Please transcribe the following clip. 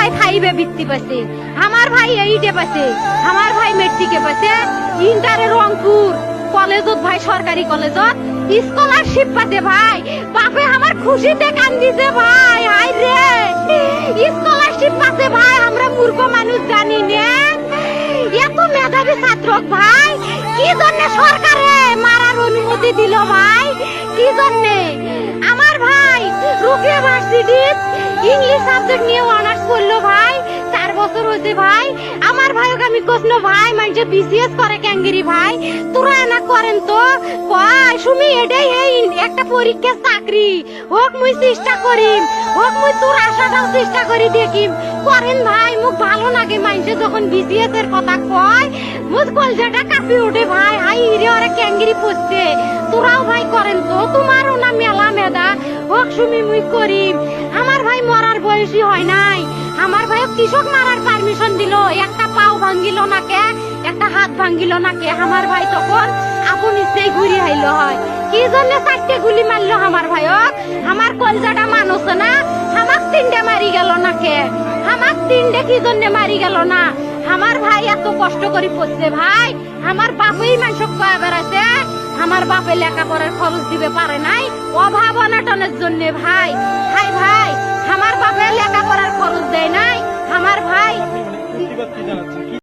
ভাই ফাইভে বৃত্তি পাচ্ছে, আমার ভাই এইটে পাচ্ছে, আমার ভাই মেট্রিকে পাচ্ছে, ইন্টারে রংপুর কলেজত ভাই সরকারি কলেজত স্কলারশিপ পাচ্ছে ভাই। বাপে আমার খুশিতে কান্দিছে ভাই, হাই রে স্কলারশিপ পাচ্ছে ভাই। আমরা মূর্খ মানুষ জানি না এত মেধাবী ছাত্র ভাই কি জন্য সরকারে মারার অনুমতি দিল ভাই, কি জন্য? আমার ভাই রুকিয়া ভার্সিটি ইংলিশ সাবজেক্ট নিয়ে অনার্স করলো ভাই, 4 বছর হয়েছে ভাই। আমার ভাইকে আমি কইল ভাই মানে বিসিএস করে ক্যাঙ্গেরি ভাই, তোরা না করেন তো কয় সুমি এটাই এই একটা পরীক্ষা চাকরি হোক মুই চেষ্টা করিম, হোক মুই তোর আশাটাও চেষ্টা করি দেখিম করেন ভাই। মুখ ভালো লাগে মানুষে যখন বিসিএস এর কথা কয়, মুখ কলজাটা কাঁপি ওঠে ভাই, হাই রে ওরা ক্যাঙ্গেরি পড়ছে। তোরাও ভাই করেন তো, তোমারও না মেলা মেধা, হোক সুমি মুই করিম। আমার ভাই মরার বয়সী হয় নাই, আমার ভাই কৃষক মারার পারমিশন দিল, একটা পাও ভাঙ্গিল না কে, একটা হাত ভাঙ্গিল না কে। আমার ভাই তখন আপন ইচ্ছেই ঘুরি আইলো হয়, কি জন্য 4টে গুলি মারলো আমার ভাইক? আমার কলজাটা মানুষ না, আমার 3টে মারি গেল না কে, আমার 3টে কি জন্য মারি গেল না? আমার ভাই এত কষ্ট করে পড়ছে ভাই, আমার বাপেই মানুষ কয়ে বেড়াচ্ছে, আমার বাপে লেখাপড়ার খরচ দিবে পারে নাই অভাব অনাটনের জন্য ভাই। হাই ভাই আমার বাপে লেখাপড়ার খরচ দেয় নাই, আমার ভাই